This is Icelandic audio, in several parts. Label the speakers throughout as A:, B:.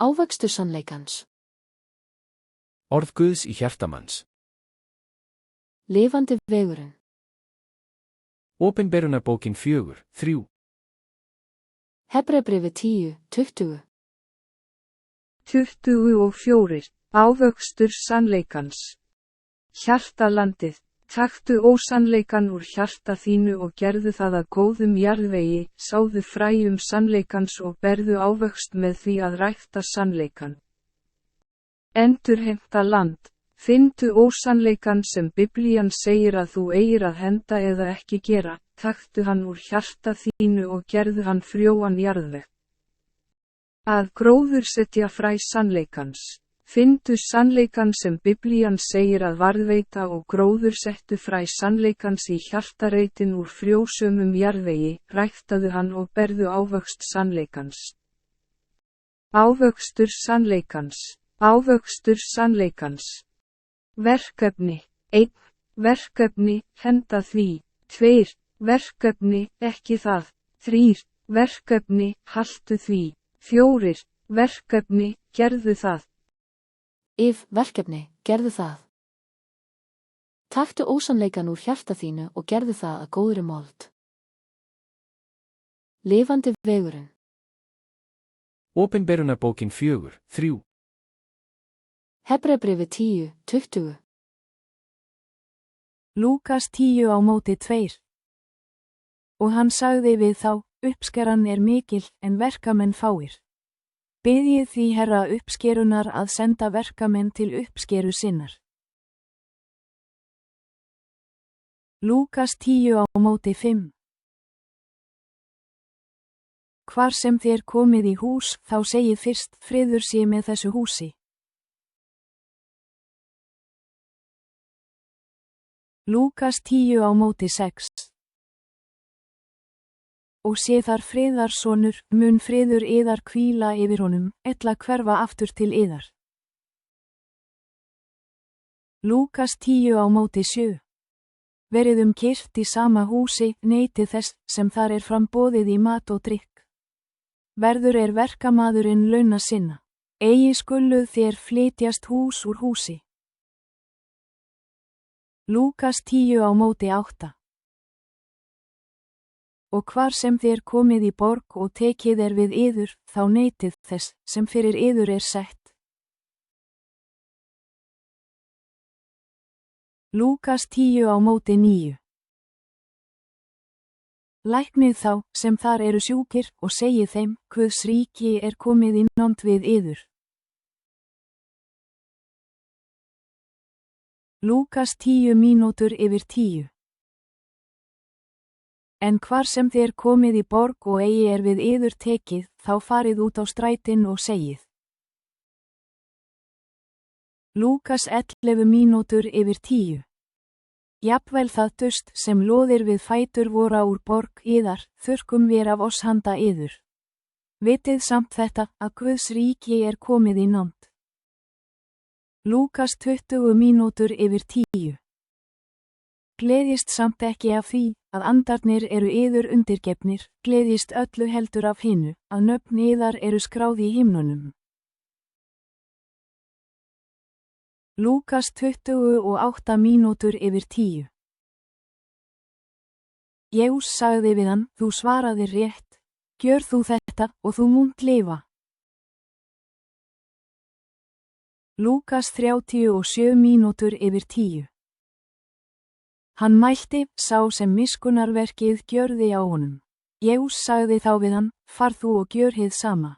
A: Ávöxtur sannleikans.
B: Orð Guðs í hjarta manns.
A: Lifandi vegurinn.
B: Opinberunarbókin 4:3.
A: Hebreabréfið 10:20.
C: 24. Ávöxtur sannleikans. Hjartalandið, taktu ósannleikan úr hjarta þínu og gerðu það að góðum jarðvegi, sáðu fræjum sannleikans og berðu ávöxt með því að rækta sannleikan. Endurheimta land, finndu ósannleikan sem Biblían segir að þú eigir að henda eða ekki gera, taktu hann úr hjarta þínu og gerðu hann frjóan jarðveg. Að gróðursetja fræ sannleikans. Finndu sannleikan sem Biblían segir að varðveita og gróðursettu fræ sannleikans í hjartareitin úr frjósömum jarðvegi, ræktaðu hann og berðu ávöxt sannleikans. Ávöxtur sannleikans. Ávöxtur sannleikans. Verkefni. 1. Verkefni, henda því. 2. Verkefni, ekki það. 3. Verkefni, haltu því. 4. Verkefni, gerðu það.
A: Verkefni, gerðu það. Taktu ósannleikan úr hjarta þínu og gerðu það að góðri mold. Lifandi vegurinn.
B: Opinberunarbókin 4:3.
A: Hebreabréfið 10:20.
D: Lúkas 10:2. Og hann sagði við þá, uppskeran er mikil en verkamenn fáir. Biðjið því Herra uppskerunar að senda verkamenn til uppskeru sinnar. Lúkas 10:5. Hvar sem þér komið í hús, þá segið fyrst, friður sé með þessu húsi. Lúkas 10:6. Og sé þar friðarsonur, mun friður yðar hvíla yfir honum, ella hverfa aftur til yðar. Lúkas 10:7. Verið kyrrt í sama húsi, neyti þess, sem þar er framboðið í mat og drykk. Verður er verkamaðurinn launa sinna. Eigi skuluð þér flytjast hús úr húsi. Lúkas 10:8. Og hvar sem þér komið í borg og tekið er við yður, þá neytið þess, sem fyrir yður er sett. Lúkas 10:9. Læknið þá, sem þar eru sjúkir, og segið þeim, Guðs ríki er komið í nánd við yður. Lúkas 10:10. En hvar sem þér komið í borg og eigi er við yður tekið, þá farið út á strætin og segið. Lúkas 11:10. Jafnvel það dust sem loðir við fætur vora úr borg yðar, þurrkum vér af oss handa yður. Vitið samt þetta, að Guðs ríki er komið í nánd. Lúkas 20:10. Gleðjist samt ekki af því, að andarnir eru yður undirgefnir, gleðjist öllu heldur af hinu, að nöfn yðar eru skráð í himnunum. Lúkas 28:10. Jesús sagði við hann, þú svaraðir rétt, gjör þú þetta, og þú munt lifa. Lúkas 37:10. Hann mælti, sá sem miskunnarverkið gjörði á honum. Jesús sagði þá við hann, far þú og gjör hið sama.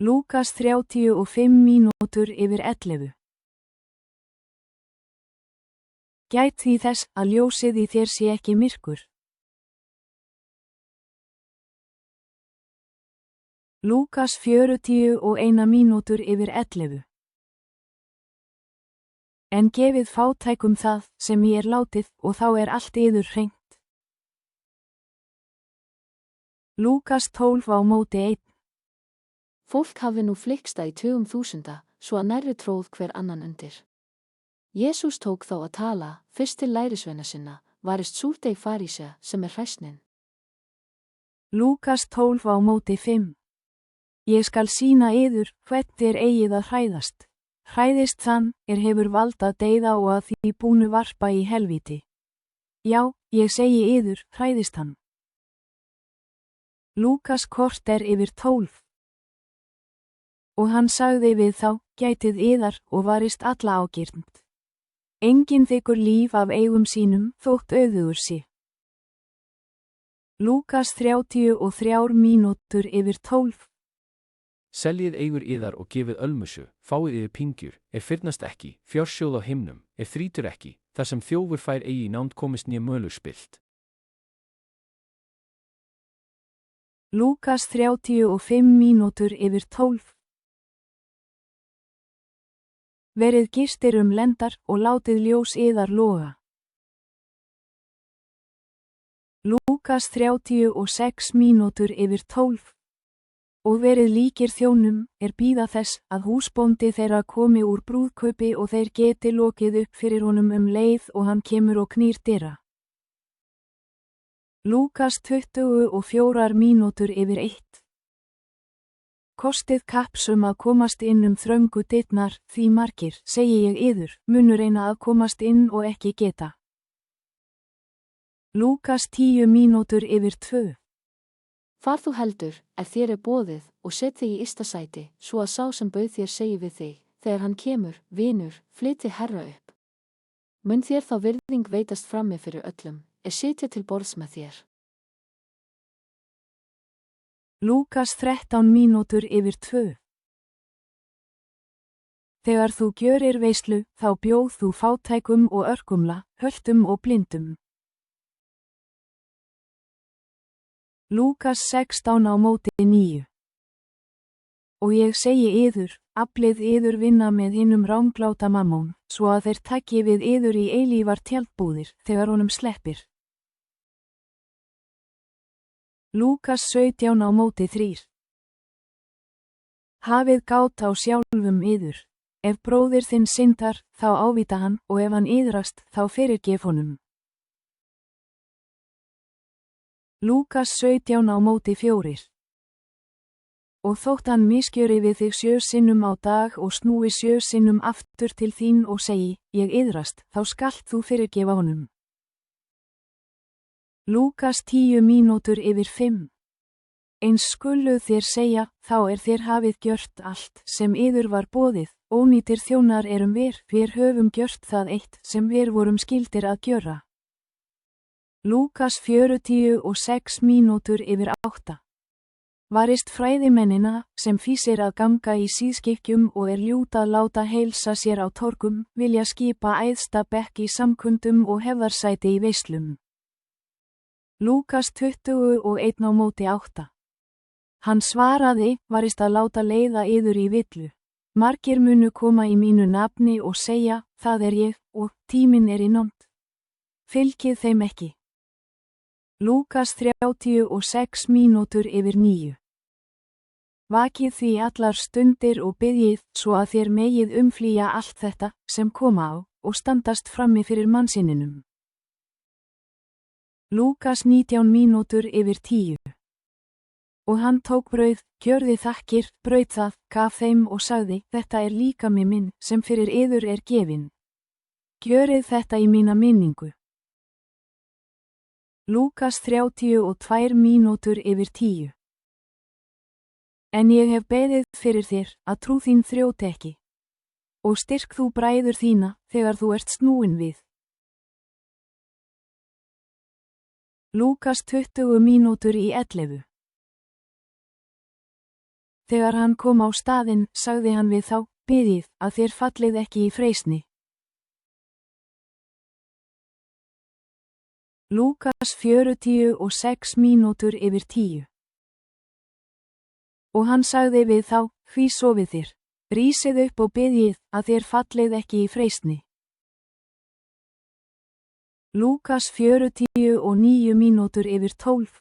D: Lúkas 35:11. Gæt því þess, að ljósið í þér sé ekki myrkur. Lúkas 40:11. En gefið fátækum það, sem í er látið, og þá er allt yður hreint. Lúkas 12:1.
A: Fólk hafi nú fliksta í tugum þúsunda, svo að nærri tróð hver annan undir. Jesús tók þá að tala, fyrst til lærisveina sinna, varist súrdeg farísea sem er hræsnin.
D: Lúkas 12 á móti 5. Ég skal sýna yður, hvern þér eigið að hræðast. Hræðist þann, hefur vald að deyða og að því búnu varpa í helvíti. Já, ég segi yður, hræðist hann. Lúkas korter yfir 12. Og hann sagði við þá, gætið yðar og varist alla ágirnd. Enginn þykkur líf af eigum sínum þótt auðugur sé. Lúkas 33 mínútur yfir 12.
B: Seljið eigur yðar og gefið ölmusu, fáið yfir pingjur, fyrnast ekki, fjársjóð á himnum, þrýtur ekki, þar sem þjófur fær eigi nánd komist né mölur spillt.
D: Lúkas 35 mínútur yfir 12. Verið gistir lendar og látið ljós yðar loga. Lúkas 36 mínútur yfir 12. Og verið líkir þjónum, bíða þess, að húsbóndi þeirra komi úr brúðkaupi og þeir geti lokið upp fyrir honum leið og hann kemur og knýr dyra. Lúkas 24 mínútur yfir 1. Kostið kapps að komast inn þröngu dyrnar, því margir, segi ég yður, munu reyna að komast inn og ekki geta. Lúkas 10 mínútur yfir 2.
A: Far þú heldur, þér boðið, og set þig í ysta sæti, svo að sá sem bauð þér segi við þig, þegar hann kemur, vinur, flytji Herra upp. Mun þér þá virðing veitast frammi fyrir öllum, sitja til borðs með þér.
D: Lúkas 13 mínútur yfir 2. Þegar þú gjörir veislu, þá bjóð þú fátækum og örkumla, höltum og blindum. Lúkas 16 á móti 9. Og ég segi yður, aflið yður vinna með hinum rángláta mammón, svo að þeir taki við yður í eilífar tjaldbúðir, þegar honum sleppir. Lúkas 17 á móti 3. Hafið gát á sjálfum yður. Ef bróðir þinn syndar, þá ávíta hann, og ef hann iðrast, þá fyrirgef honum. Lúkas 17 á móti 4. Og þótt hann misgjöri við þig 7 sinnum á dag og snúi 7 sinnum aftur til þín og segi, ég iðrast, þá skalt þú fyrirgefa honum. Lúkas 10 mínútur yfir 5. Eins skuluð þér segja, þá þér hafið gjört allt, sem yður var boðið, ónýtir þjónar við höfum gjört það eitt, sem við vorum skyldir að gjöra. Lúkas 46 mínútur yfir 8. Varist fræðimennina, sem fýsir að ganga í síðskikkjum og ljút að láta heilsa sér á torgum, vilja skipa æðsta bekk í samkundum og hefðarsæti í veislum. Lúkas 21 á móti 8. Hann svaraði, varist að láta leiða yður í villu. Margir munu koma í mínu nafni og segja, það ég, og tíminn í nánd. Fylgið þeim ekki. Lúkas 36 mínútur yfir 9. Vakið því allar stundir og biðjið, svo að þér megið umflýja allt þetta, sem koma á, og standast frammi fyrir mannsinninum. Lúkas 19 mínútur yfir 10. Og hann tók brauð, gjörði þakkir, braut það, gaf þeim og sagði, þetta líkami minn, sem fyrir yður gefinn. Gjörið þetta í mína minningu. Lúkas 32 mínútur yfir 10. En ég hef beðið fyrir þér, að trú þín þrjóti ekki. Og styrk þú bræður þína, þegar þú ert snúin við. Lúkas 20 mínútur í 11. Þegar hann kom á staðinn, sagði hann við þá, biðið, að þér fallið ekki í freysni. Lúkas 46 mínútur yfir 10. Og hann sagði við þá, hví sofið þér, rísið upp og biðið, að þér fallið ekki í freysni. Lúkas 49 mínútur yfir 12.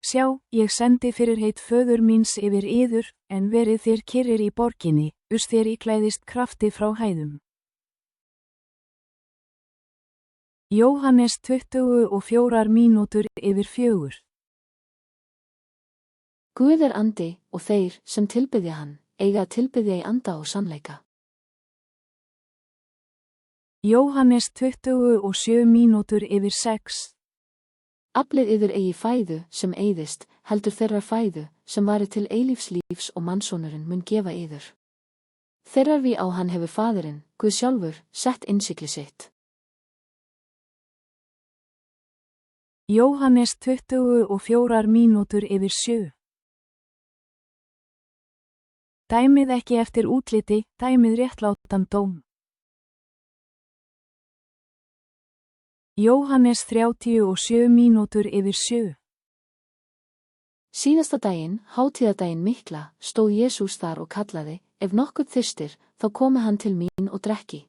D: Sjá, ég sendi fyrirheit föður míns yfir yður, en verið þér kyrrir í borginni, þér íklæðist krafti frá hæðum. Jóhannes 24 mínútur yfir 4.
A: Guð andi og þeir sem tilbiðja hann, eiga að tilbiðja í anda og sannleika.
D: Jóhannes 27 mínútur yfir 6.
A: Aflið yður eigi fæðu sem eyðist, heldur þeirrar fæðu sem vari til eilífs og mannsonurinn mun gefa yður. Þeirrar við á hann hefur faðirinn, Guð sjálfur, sett innsigli sitt.
D: Jóhannes 24 mínútur yfir 7. Dæmið ekki eftir útliti, dæmið réttlátan dóm. Jóhannes 37 mínútur yfir 7.
A: Síðasta daginn, hátíðadaginn mikla, stóð Jesús þar og kallaði, ef nokkuð þyrstir, þá komi hann til mín og drekki.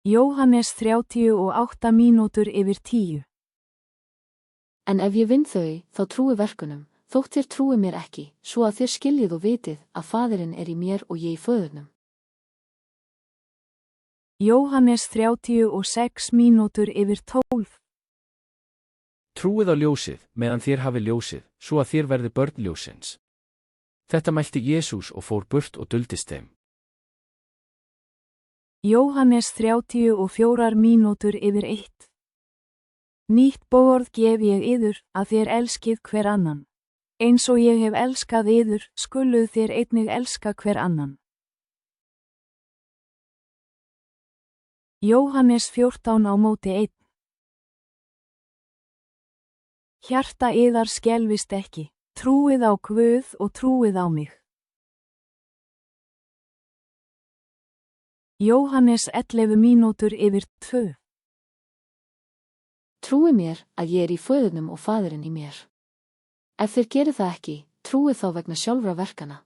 D: Jóhannes 38 mínútur yfir 10.
A: En ef ég vinn þau, þá trúi verkunum, þótt þér trúi mér ekki, svo að þér skiljið og vitið að faðirinn er í mér og ég í föðurnum.
D: Jóhannes 36 mínútur yfir 12.
B: Trúið á ljósið, meðan þér hafi ljósið, svo að þér verði börn ljósins. Þetta mælti Jesús og fór burt og duldist þeim.
D: Jóhannes 34 mínútur yfir 1. Nýtt boðorð gef ég yður, að þér elskið hver annan. Eins og ég hef elskað yður, skuluð þér einnig elska hver annan. Jóhannes 14 á móti 1. Hjarta yðar skelfist ekki, trúið á Guð og trúið á mig. Jóhannes 11 mínútur yfir 2.
A: Trúi mér að ég er í föðurnum og faðirinn í mér. Ef þér gerir það ekki, trúið þá vegna sjálfra verkana.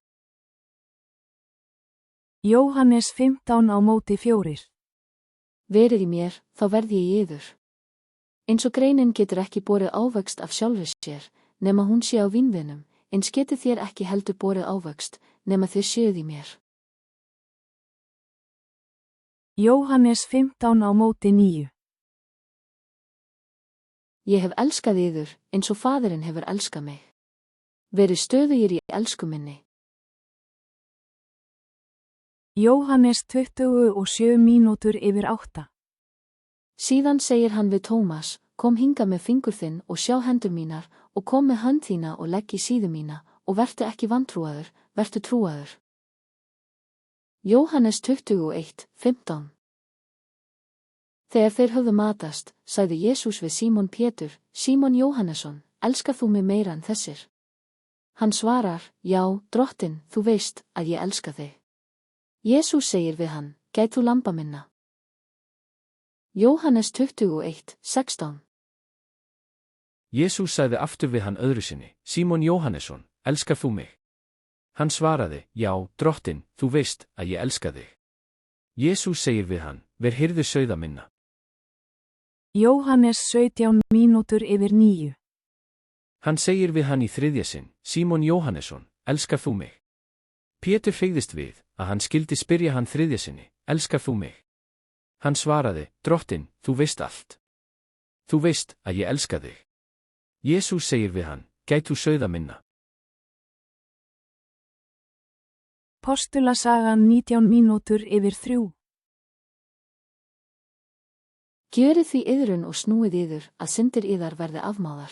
D: Jóhannes 15 á móti 4.
A: Verið í mér, þá verð ég í yður. Eins og greinin getur ekki borið ávöxt af sjálfri sér, nema hún sé á vínvinum, eins getið þér ekki heldur borið ávöxt, nema þér séuð í mér.
D: Jóhannes 15 á móti 9.
A: Ég hef elskað yður, eins og faðirinn hefur elskað mig. Verið stöðugir í elsku minni.
D: Jóhannes 27 mínútur yfir 8.
A: Síðan segir hann við Tómas, kom hinga með fingur þinn og sjá hendur mínar, og kom með hönd þína og legg í síðu mína, og vertu ekki vantrúaður, vertu trúaður. Jóhannes 21:15. Þegar þeir höfðu matast, sagði Jesús við Símon Pétur, Símon Jóhannesson, elskar þú mig meira en þessir? Hann svarar, já, Drottinn, þú veist að ég elska þig. Jesús segir við hann, gæt þú lamba minna. Jóhannes 21:16.
B: Jesús sagði aftur við hann öðru sinni, Símon Jóhannesson, elskar þú mig? Hann svaraði, já, Drottinn, þú veist að ég elska þig. Jesús segir við hann, ver hirðu sauða minna.
D: Jóhannes 17 mínútur yfir 9.
B: Hann segir við hann í þriðja sinn, Símon Jóhannesson, elskar þú mig? Pétur hreigðist við, að hann skildi spyrja hann þriðja sinni, elskar þú mig? Hann svaraði, Drottinn, þú veist allt. Þú veist að ég elska þig. Jesús segir við hann, gæt þú sauða minna.
D: Postulasagan 19 mínútur yfir 3.
A: Gjörið því yðrun og snúið yður, að syndir yðar verði afmáðar.